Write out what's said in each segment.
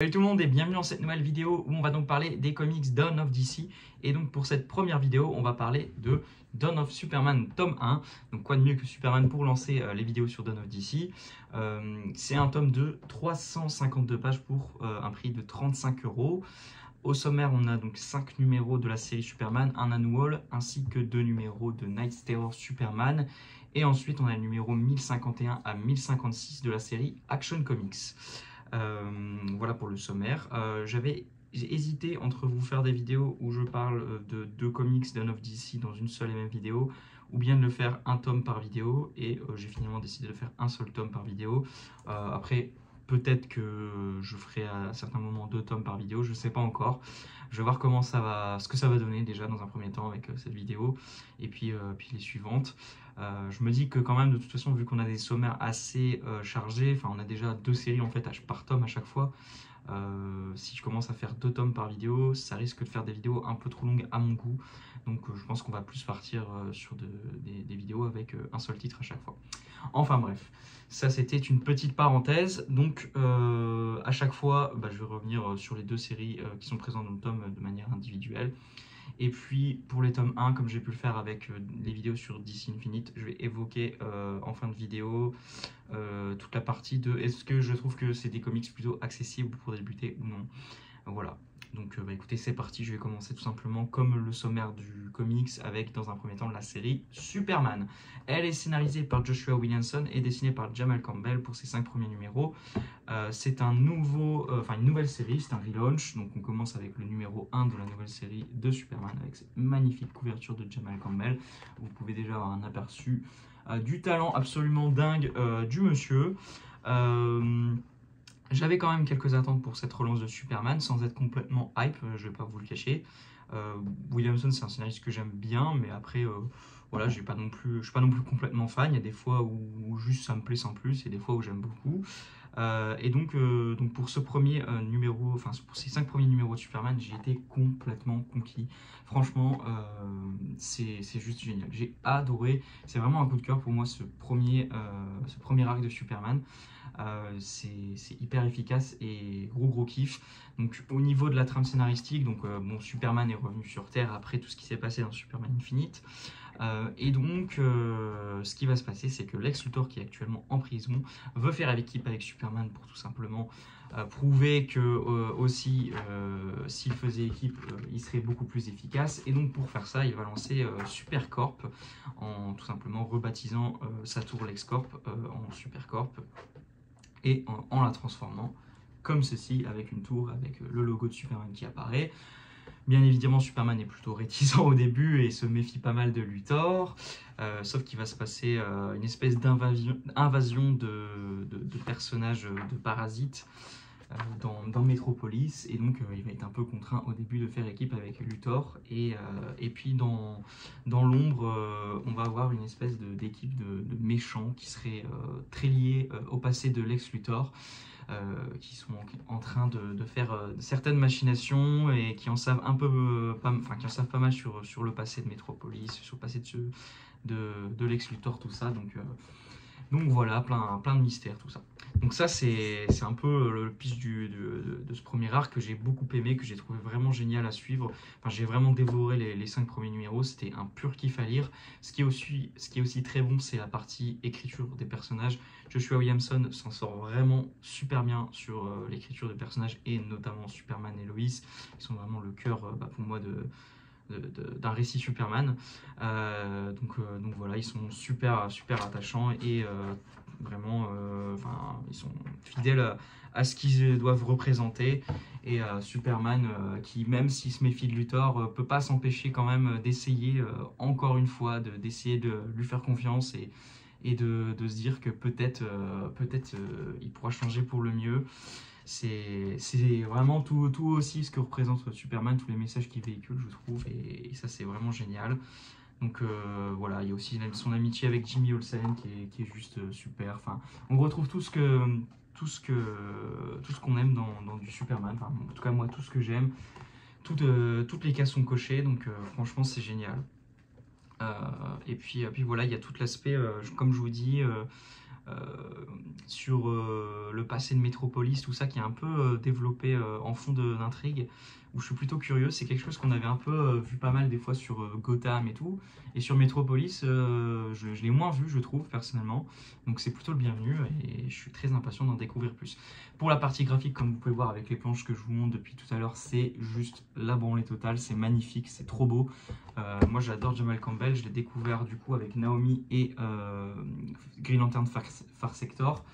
Salut tout le monde et bienvenue dans cette nouvelle vidéo où on va donc parler des comics Dawn of DC. Et donc pour cette première vidéo, on va parler de Dawn of Superman tome 1. Donc quoi de mieux que Superman pour lancer les vidéos sur Dawn of DC. C'est un tome de 352 pages pour un prix de 35 €. Au sommaire, on a donc 5 numéros de la série Superman, un annual, ainsi que 2 numéros de Night's Terror Superman. Et ensuite, on a le numéro 1051 à 1056 de la série Action Comics. Voilà pour le sommaire. J'ai hésité entre vous faire des vidéos où je parle de deux comics Dawn of DC dans une seule et même vidéo, ou bien de le faire un tome par vidéo, et j'ai finalement décidé de faire un seul tome par vidéo. Après, peut-être que je ferai à certains moments 2 tomes par vidéo, je ne sais pas encore. Je vais voir ce que ça va donner déjà dans un premier temps avec cette vidéo, et puis les suivantes. Je me dis que quand même, de toute façon, vu qu'on a des sommaires assez chargés, enfin on a déjà 2 séries en fait par tome à chaque fois, si je commence à faire 2 tomes par vidéo, ça risque de faire des vidéos un peu trop longues à mon goût. Donc je pense qu'on va plus partir sur des vidéos avec un seul titre à chaque fois. Enfin bref, ça c'était une petite parenthèse. Donc à chaque fois, je vais revenir sur les 2 séries qui sont présentes dans le tome de manière individuelle. Et puis pour les tomes 1, comme j'ai pu le faire avec les vidéos sur DC Infinite, je vais évoquer en fin de vidéo toute la partie de est-ce que je trouve que c'est des comics plutôt accessibles pour débuter ou non. Voilà, donc écoutez, c'est parti, je vais commencer tout simplement comme le sommaire du comics avec dans un premier temps la série Superman. Elle est scénarisée par Joshua Williamson et dessinée par Jamal Campbell pour ses 5 premiers numéros. C'est une nouvelle série, c'est un relaunch, donc on commence avec le numéro 1 de la nouvelle série de Superman avec cette magnifique couverture de Jamal Campbell. Vous pouvez déjà avoir un aperçu du talent absolument dingue du monsieur. J'avais quand même quelques attentes pour cette relance de Superman, sans être complètement hype, je vais pas vous le cacher. Williamson, c'est un scénariste que j'aime bien, mais après, voilà, je suis pas non plus complètement fan. Il y a des fois où juste ça me plaît sans plus, et des fois où j'aime beaucoup. Et donc pour ce premier numéro, enfin pour ces 5 premiers numéros de Superman, j'ai été complètement conquis. Franchement, c'est juste génial. J'ai adoré. C'est vraiment un coup de cœur pour moi ce premier arc de Superman. C'est hyper efficace et gros kiff. Donc au niveau de la trame scénaristique, donc Superman est revenu sur Terre après tout ce qui s'est passé dans Superman Infinite. Et donc ce qui va se passer, c'est que Lex Luthor, qui est actuellement en prison, veut faire équipe avec Superman pour tout simplement prouver que aussi s'il faisait équipe, il serait beaucoup plus efficace. Et donc pour faire ça, il va lancer Supercorp en tout simplement rebaptisant sa tour LexCorp en Supercorp et en la transformant comme ceci, avec une tour avec le logo de Superman qui apparaît. Bien évidemment, Superman est plutôt réticent au début et se méfie pas mal de Luthor, sauf qu'il va se passer une espèce d'invasion de personnages, de parasites dans Metropolis, et donc il va être un peu contraint au début de faire équipe avec Luthor, et puis dans l'ombre, on va avoir une espèce d'équipe de méchants qui seraient très liés au passé de Lex Luthor, qui sont en train de faire certaines machinations et qui en savent qui en savent pas mal sur le passé de Metropolis, sur le passé de Lex Luthor, tout ça. Donc voilà, plein de mystères, tout ça. Donc ça, c'est un peu le pitch de ce premier arc que j'ai beaucoup aimé, que j'ai trouvé vraiment génial à suivre. Enfin, j'ai vraiment dévoré les 5 premiers numéros, c'était un pur kiff à lire. Ce qui est aussi très bon, c'est la partie écriture des personnages. Joshua Williamson s'en sort vraiment super bien sur l'écriture des personnages, et notamment Superman et Lois, qui sont vraiment le cœur pour moi d'un récit Superman. Donc voilà, ils sont super attachants, et vraiment ils sont fidèles à ce qu'ils doivent représenter. Et Superman, qui même s'il se méfie de Luthor, peut pas s'empêcher quand même d'essayer encore une fois d'essayer de lui faire confiance, et de se dire que peut-être il pourra changer pour le mieux. C'est vraiment tout aussi ce que représente Superman, tous les messages qu'il véhicule, je trouve, et ça c'est vraiment génial. Donc voilà, il y a aussi son amitié avec Jimmy Olsen qui est juste super. Enfin, on retrouve tout ce qu'on aime dans du Superman. Enfin, en tout cas moi, tout ce que j'aime, toutes les cases sont cochées, donc franchement c'est génial. Et puis voilà, il y a tout l'aspect, comme je vous dis, euh, sur le passé de Metropolis, tout ça qui est un peu développé en fond d'intrigue, où je suis plutôt curieux. C'est quelque chose qu'on avait un peu vu pas mal des fois sur Gotham et tout, et sur Metropolis, je l'ai moins vu, je trouve, personnellement, donc c'est plutôt le bienvenu, et je suis très impatient d'en découvrir plus. Pour la partie graphique, comme vous pouvez voir avec les planches que je vous montre depuis tout à l'heure, c'est juste la branlée totale, c'est magnifique, c'est trop beau. Moi j'adore Jamal Campbell, je l'ai découvert du coup avec Naomi et Green Lantern Far Sector.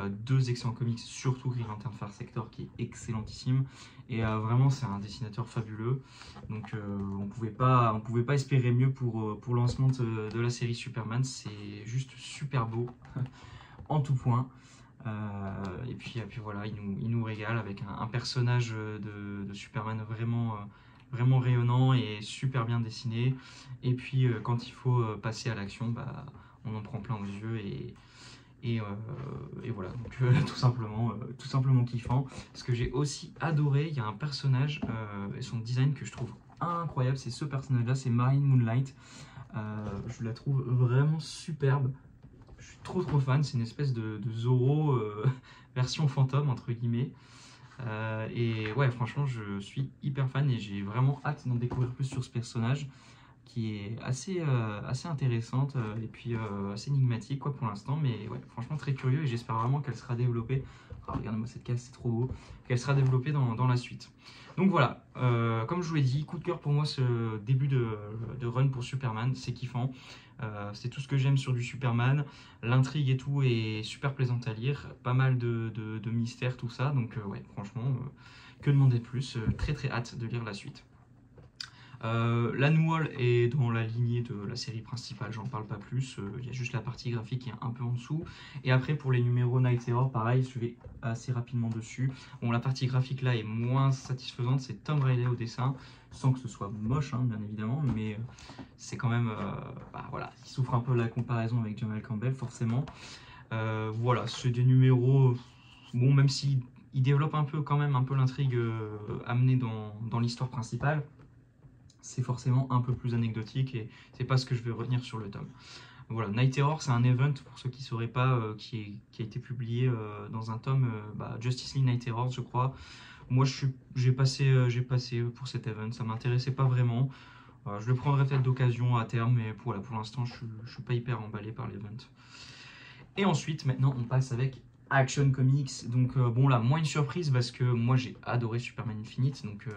Deux excellents comics, surtout Green Lantern Far Sector qui est excellentissime, et vraiment c'est un dessinateur fabuleux, donc on pouvait pas espérer mieux pour le lancement de la série Superman. C'est juste super beau en tout point. Et puis voilà, il nous régale avec un personnage de Superman vraiment rayonnant et super bien dessiné. Et puis quand il faut passer à l'action, bah, on en prend plein aux yeux, et voilà, donc tout simplement kiffant. Ce que j'ai aussi adoré, il y a un personnage et son design que je trouve incroyable, c'est ce personnage-là, c'est Marine Moonlight. Je la trouve vraiment superbe. Je suis trop fan, c'est une espèce de Zorro version fantôme entre guillemets. Et ouais, franchement, je suis hyper fan et j'ai vraiment hâte d'en découvrir plus sur ce personnage qui est assez intéressante et puis assez énigmatique quoi pour l'instant, mais ouais, franchement très curieux, et j'espère vraiment qu'elle sera développée. Oh, regardez-moi cette case, c'est trop beau, qu'elle sera développée dans la suite. Donc voilà, comme je vous l'ai dit, coup de cœur pour moi ce début de run pour Superman, c'est kiffant. C'est tout ce que j'aime sur du Superman, l'intrigue et tout est super plaisante à lire, pas mal de mystères, tout ça, donc ouais, franchement, que demander de plus, très hâte de lire la suite. L'annual est dans la lignée de la série principale, j'en parle pas plus, il y a juste la partie graphique qui est un peu en dessous. Et après pour les numéros Night Terror, pareil, je vais assez rapidement dessus. Bon, la partie graphique là est moins satisfaisante, c'est Tom Riley au dessin, sans que ce soit moche hein, bien évidemment, mais c'est quand même, bah, voilà, il souffre un peu de la comparaison avec Jamal Campbell forcément. Voilà, c'est des numéros, bon, même si il développe un peu quand même un peu l'intrigue amenée dans l'histoire principale, c'est forcément un peu plus anecdotique et c'est pas ce que je vais retenir sur le tome. Voilà, Night Terror, c'est un event, pour ceux qui ne sauraient pas, qui a été publié dans un tome, Justice League Night Terror, je crois. Moi, j'ai passé pour cet event, ça m'intéressait pas vraiment. Je le prendrai peut-être d'occasion à terme, mais voilà, pour l'instant, je suis pas hyper emballé par l'event. Et ensuite, maintenant, on passe avec Action Comics. Donc, bon, là, moins une surprise parce que moi, j'ai adoré Superman Infinite, donc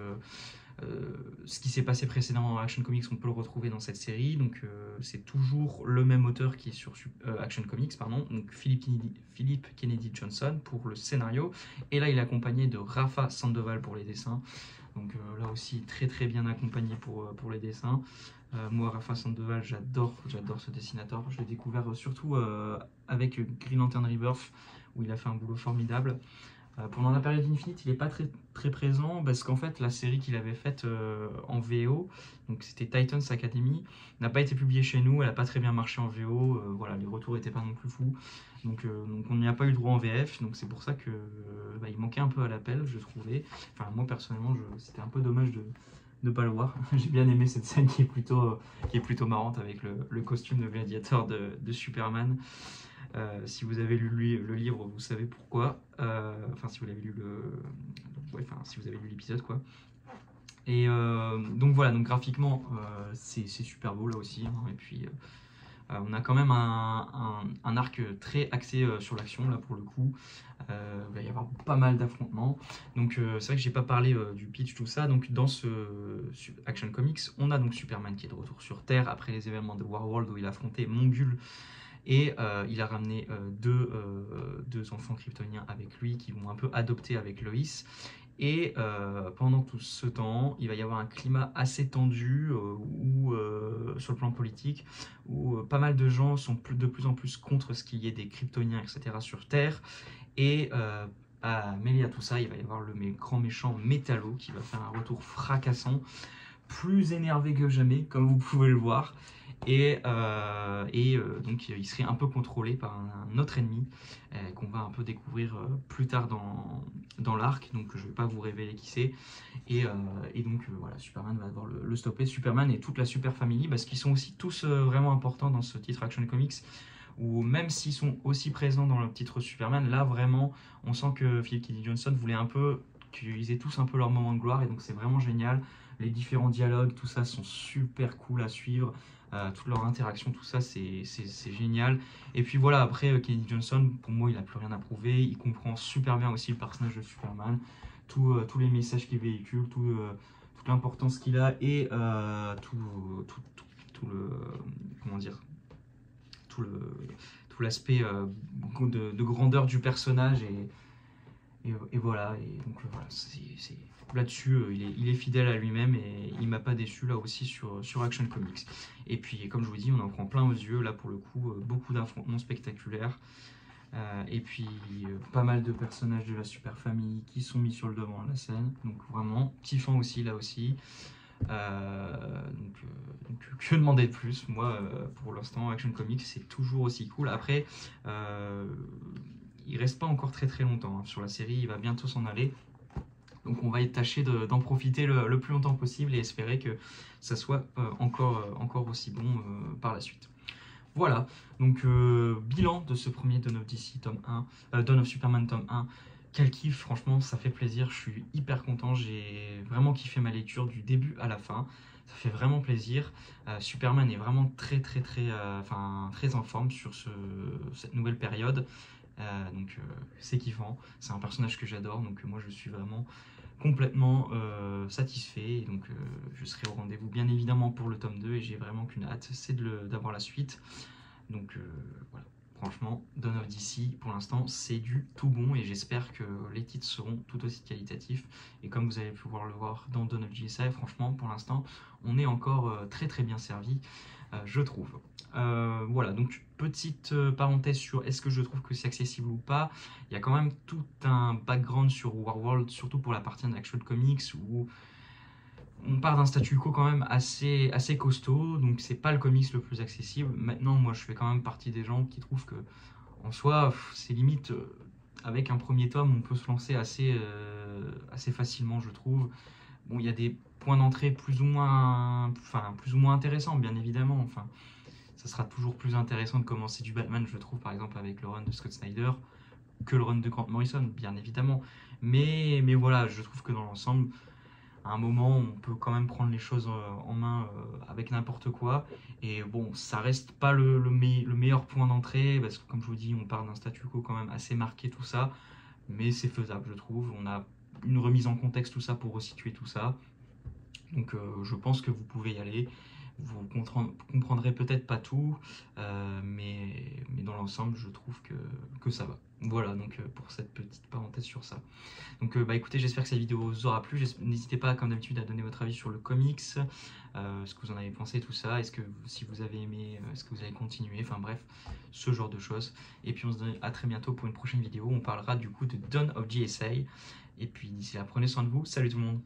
ce qui s'est passé précédemment en Action Comics, on peut le retrouver dans cette série. Donc c'est toujours le même auteur qui est sur Action Comics, pardon, donc Philip Kennedy Johnson pour le scénario. Et là, il est accompagné de Rafa Sandoval pour les dessins. Donc là aussi, très bien accompagné pour les dessins. Moi, Rafa Sandoval, j'adore ce dessinateur. Je l'ai découvert surtout avec Green Lantern Rebirth, où il a fait un boulot formidable. Pendant la période Infinite, il n'est pas très présent parce qu'en fait, la série qu'il avait faite en VO, donc c'était Titans Academy, n'a pas été publiée chez nous, elle n'a pas très bien marché en VO, voilà, les retours n'étaient pas non plus fous, donc on n'y a pas eu droit en VF, donc c'est pour ça que il manquait un peu à l'appel, je trouvais. Enfin, moi personnellement, c'était un peu dommage de ne pas le voir. J'ai bien aimé cette scène qui est plutôt marrante avec le costume de gladiateur de Superman. Si vous avez lu le livre, vous savez pourquoi. Enfin, si vous avez lu si vous avez lu l'épisode, quoi. Et donc voilà, donc graphiquement, c'est super beau là aussi. Hein, et puis, on a quand même un arc très axé sur l'action là pour le coup. Il va y avoir pas mal d'affrontements. Donc c'est vrai que j'ai pas parlé du pitch, tout ça. Donc dans ce Action Comics, on a donc Superman qui est de retour sur Terre après les événements de Warworld où il a affronté Mongul. Et il a ramené deux enfants kryptoniens avec lui qui vont un peu adopter avec Loïs. Et pendant tout ce temps, il va y avoir un climat assez tendu sur le plan politique, où pas mal de gens sont de plus en plus contre ce qu'il y ait des kryptoniens, etc. sur Terre. Et mêlé à tout ça, il va y avoir le grand méchant Métallo qui va faire un retour fracassant, plus énervé que jamais, comme vous pouvez le voir. Et donc il serait un peu contrôlé par un autre ennemi qu'on va un peu découvrir plus tard dans l'arc, donc je ne vais pas vous révéler qui c'est. Et donc voilà, Superman va devoir le stopper, Superman et toute la Super Family, parce qu'ils sont aussi tous vraiment importants dans ce titre Action Comics, où même s'ils sont aussi présents dans le titre Superman, là vraiment on sent que Philip Kennedy Johnson voulait un peu qu'ils aient tous un peu leur moment de gloire, et donc c'est vraiment génial. Les différents dialogues, tout ça sont super cool à suivre, toute leur interaction, tout ça c'est génial. Et puis voilà, après Kennedy Johnson, pour moi il n'a plus rien à prouver, il comprend super bien aussi le personnage de Superman, tous les messages qu'il véhicule, toute l'importance qu'il a, et tout le, comment dire, tout l'aspect de grandeur du personnage, et voilà. Et donc voilà, là-dessus il est fidèle à lui-même, et il m'a pas déçu là aussi sur Action Comics. Et puis comme je vous dis, on en prend plein aux yeux là pour le coup, beaucoup d'affrontements spectaculaires, et puis pas mal de personnages de la super famille qui sont mis sur le devant de la scène, donc vraiment kiffant aussi là aussi. Donc, que demander de plus? Moi, pour l'instant, Action Comics c'est toujours aussi cool. Après, il reste pas encore très très longtemps hein, sur la série, il va bientôt s'en aller. Donc on va tâcher d'en profiter le plus longtemps possible, et espérer que ça soit encore aussi bon par la suite. Voilà, donc bilan de ce premier Dawn of DC tome 1, Dawn of Superman tome 1. Quel kiff, franchement, ça fait plaisir, je suis hyper content, j'ai vraiment kiffé ma lecture du début à la fin, ça fait vraiment plaisir. Superman est vraiment très en forme sur cette nouvelle période, donc c'est kiffant, c'est un personnage que j'adore, donc moi je suis vraiment complètement satisfait, et donc je serai au rendez-vous bien évidemment pour le tome 2, et j'ai vraiment qu'une hâte, c'est d'avoir la suite. Donc voilà, franchement, Dawn of DC pour l'instant c'est du tout bon, et j'espère que les titres seront tout aussi qualitatifs, et comme vous avez pu pouvoir le voir dans Dawn of JSA, franchement pour l'instant on est encore très très bien servi, je trouve. Voilà, donc petite parenthèse sur est-ce que je trouve que c'est accessible ou pas. Il y a quand même tout un background sur Warworld, surtout pour la partie d'Action Comics, où on part d'un statu quo quand même assez costaud, donc c'est pas le comics le plus accessible. Maintenant, moi je fais quand même partie des gens qui trouvent que en soi, c'est limite, avec un premier tome, on peut se lancer assez facilement, je trouve. Bon, il y a des points d'entrée plus ou moins intéressants, bien évidemment. Enfin, ça sera toujours plus intéressant de commencer du Batman, je trouve, par exemple, avec le run de Scott Snyder, que le run de Grant Morrison, bien évidemment. Mais voilà, je trouve que dans l'ensemble, à un moment, on peut quand même prendre les choses en main avec n'importe quoi. Et bon, ça reste pas le meilleur point d'entrée, parce que comme je vous dis, on part d'un statu quo quand même assez marqué, tout ça. Mais c'est faisable, je trouve. On a une remise en contexte, tout ça, pour resituer tout ça. Donc je pense que vous pouvez y aller. Vous comprendrez peut-être pas tout, mais dans l'ensemble, je trouve que ça va. Voilà, donc pour cette petite parenthèse sur ça. Donc bah écoutez, j'espère que cette vidéo vous aura plu. N'hésitez pas, comme d'habitude, à donner votre avis sur le comics, ce que vous en avez pensé, tout ça. Est-ce que si vous avez aimé, est-ce que vous allez continuer, enfin bref, ce genre de choses. Et puis on se dit à très bientôt pour une prochaine vidéo. On parlera du coup de Dawn of JSA. Et puis d'ici là, prenez soin de vous. Salut tout le monde.